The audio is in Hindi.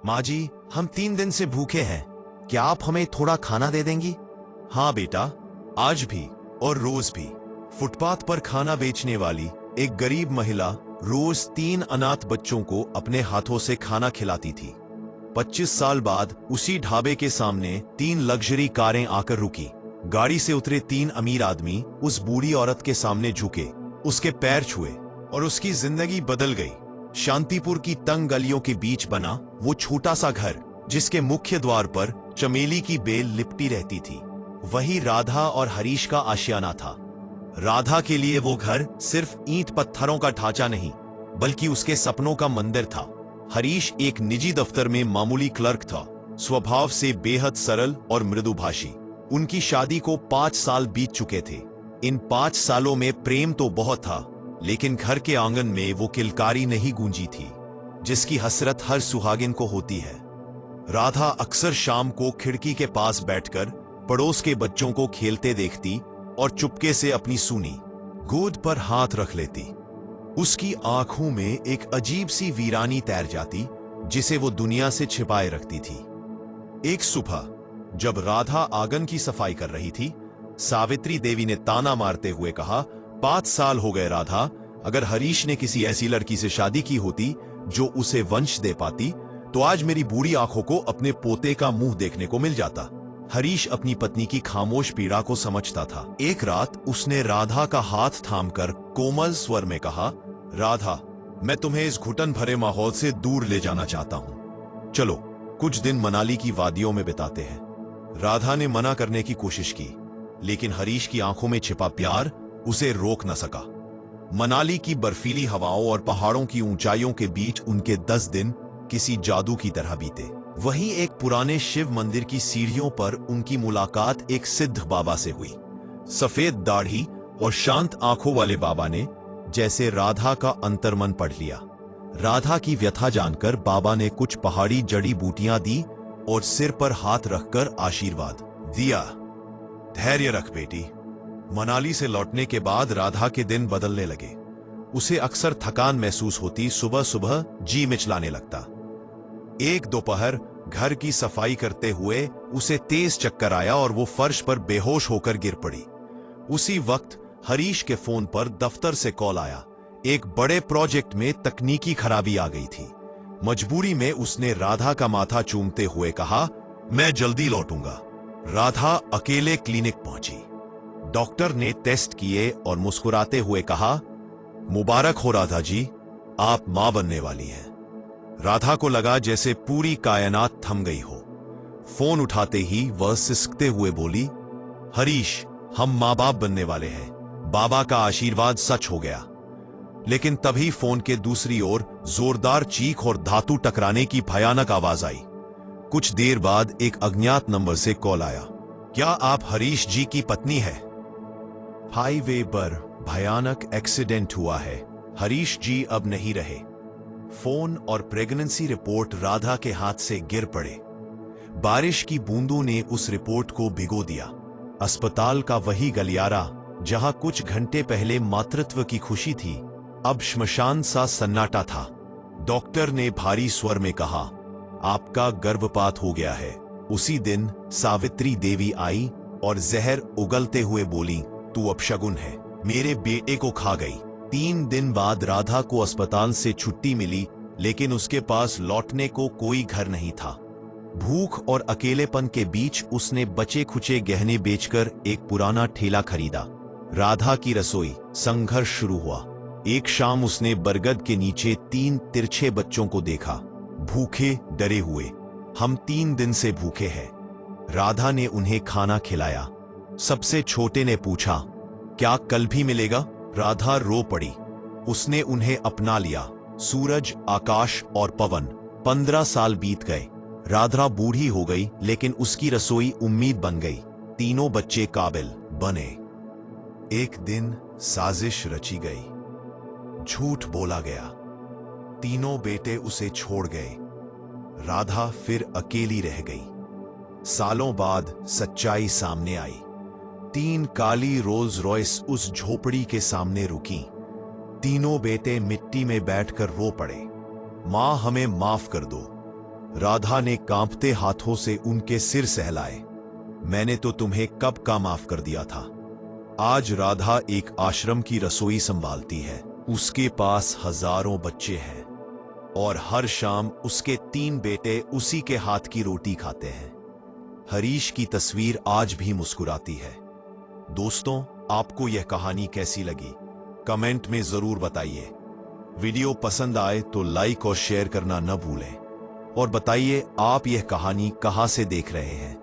माँ जी, हम 3 दिन से भूखे हैं। क्या आप हमें थोड़ा खाना दे देंगी? हाँ बेटा, आज भी और रोज भी। फुटपाथ पर खाना बेचने वाली एक गरीब महिला रोज 3 अनाथ बच्चों को अपने हाथों से खाना खिलाती थी। 25 साल बाद उसी ढाबे के सामने 3 लग्जरी कारें आकर रुकी। गाड़ी से उतरे 3 अमीर आदमी उस बूढ़ी औरत के सामने झुके, उसके पैर छुए और उसकी जिंदगी बदल गई। शांतिपुर की तंग गलियों के बीच बना वो छोटा सा घर, जिसके मुख्य द्वार पर चमेली की बेल लिपटी रहती थी, वही राधा और हरीश का आशियाना था। राधा के लिए वो घर सिर्फ ईंट पत्थरों का ढांचा नहीं, बल्कि उसके सपनों का मंदिर था। हरीश एक निजी दफ्तर में मामूली क्लर्क था, स्वभाव से बेहद सरल और मृदुभाषी। उनकी शादी को 5 साल बीत चुके थे। इन 5 सालों में प्रेम तो बहुत था, लेकिन घर के आंगन में वो किलकारी नहीं गूंजी थी, जिसकी हसरत हर सुहागिन को होती है। राधा अक्सर शाम को खिड़की के पास बैठकर पड़ोस के बच्चों को खेलते देखती और चुपके से अपनी सूनी गोद पर हाथ रख लेती। उसकी आंखों में एक अजीब सी वीरानी तैर जाती, जिसे वो दुनिया से छिपाए रखती थी। एक सुबह जब राधा आंगन की सफाई कर रही थी, सावित्री देवी ने ताना मारते हुए कहा, 5 साल हो गए राधा, अगर हरीश ने किसी ऐसी लड़की से शादी की होती जो उसे वंश दे पाती, तो आज मेरी बूढ़ी आंखों को अपने पोते का मुंह देखने को मिल जाता। हरीश अपनी पत्नी की खामोश पीड़ा को समझता था। एक रात उसने राधा का हाथ थामकर कोमल स्वर में कहा, राधा, मैं तुम्हें इस घुटन भरे माहौल से दूर ले जाना चाहता हूं। चलो कुछ दिन मनाली की वादियों में बिताते हैं। राधा ने मना करने की कोशिश की, लेकिन हरीश की आंखों में छिपा प्यार उसे रोक न सका। मनाली की बर्फीली हवाओं और पहाड़ों की ऊंचाइयों के बीच उनके 10 दिन किसी जादू की तरह बीते। वहीं एक पुराने शिव मंदिर की सीढ़ियों पर उनकी मुलाकात एक सिद्ध बाबा से हुई। सफेद दाढ़ी और शांत आंखों वाले बाबा ने जैसे राधा का अंतर्मन पढ़ लिया। राधा की व्यथा जानकर बाबा ने कुछ पहाड़ी जड़ी बूटियां दी और सिर पर हाथ रखकर आशीर्वाद दिया। धैर्य रख बेटी। मनाली से लौटने के बाद राधा के दिन बदलने लगे। उसे अक्सर थकान महसूस होती, सुबह सुबह जी मिचलाने लगता। एक दोपहर घर की सफाई करते हुए उसे तेज चक्कर आया और वो फर्श पर बेहोश होकर गिर पड़ी। उसी वक्त हरीश के फोन पर दफ्तर से कॉल आया। एक बड़े प्रोजेक्ट में तकनीकी खराबी आ गई थी। मजबूरी में उसने राधा का माथा चूमते हुए कहा, मैं जल्दी लौटूंगा। राधा अकेले क्लिनिक पहुंची। डॉक्टर ने टेस्ट किए और मुस्कुराते हुए कहा, मुबारक हो राधा जी, आप मां बनने वाली हैं। राधा को लगा जैसे पूरी कायनात थम गई हो। फोन उठाते ही वह सिसकते हुए बोली, हरीश, हम मां बाप बनने वाले हैं। बाबा का आशीर्वाद सच हो गया। लेकिन तभी फोन के दूसरी ओर जोरदार चीख और धातु टकराने की भयानक आवाज आई। कुछ देर बाद एक अज्ञात नंबर से कॉल आया। क्या आप हरीश जी की पत्नी है? हाईवे पर भयानक एक्सीडेंट हुआ है। हरीश जी अब नहीं रहे। फोन और प्रेगनेंसी रिपोर्ट राधा के हाथ से गिर पड़े। बारिश की बूंदों ने उस रिपोर्ट को भिगो दिया। अस्पताल का वही गलियारा जहां कुछ घंटे पहले मातृत्व की खुशी थी, अब श्मशान सा सन्नाटा था। डॉक्टर ने भारी स्वर में कहा, आपका गर्भपात हो गया है। उसी दिन सावित्री देवी आई और जहर उगलते हुए बोली, तू अपशगुन है, मेरे बेटे को खा गई। 3 दिन बाद राधा को अस्पताल से छुट्टी मिली, लेकिन उसके पास लौटने को कोई घर नहीं था। भूख और अकेलेपन के बीच उसने बचे खुचे गहने बेचकर एक पुराना ठेला खरीदा। राधा की रसोई संघर्ष शुरू हुआ। एक शाम उसने बरगद के नीचे 3 तिरछे बच्चों को देखा, भूखे डरे हुए। हम 3 दिन से भूखे हैं। राधा ने उन्हें खाना खिलाया। सबसे छोटे ने पूछा, क्या कल भी मिलेगा? राधा रो पड़ी। उसने उन्हें अपना लिया। सूरज, आकाश और पवन। 15 साल बीत गए। राधा बूढ़ी हो गई, लेकिन उसकी रसोई उम्मीद बन गई। तीनों बच्चे काबिल बने। एक दिन साजिश रची गई। झूठ बोला गया। तीनों बेटे उसे छोड़ गए। राधा फिर अकेली रह गई। सालों बाद सच्चाई सामने आई। 3 काली रोल्स रॉयस उस झोपड़ी के सामने रुकी। तीनों बेटे मिट्टी में बैठकर रो पड़े। मां, हमें माफ कर दो। राधा ने कांपते हाथों से उनके सिर सहलाए। मैंने तो तुम्हें कब का माफ कर दिया था। आज राधा एक आश्रम की रसोई संभालती है। उसके पास हजारों बच्चे हैं और हर शाम उसके 3 बेटे उसी के हाथ की रोटी खाते हैं। हरीश की तस्वीर आज भी मुस्कुराती है। दोस्तों, आपको यह कहानी कैसी लगी? कमेंट में जरूर बताइए। वीडियो पसंद आए तो लाइक और शेयर करना न भूलें और बताइए आप यह कहानी कहां से देख रहे हैं।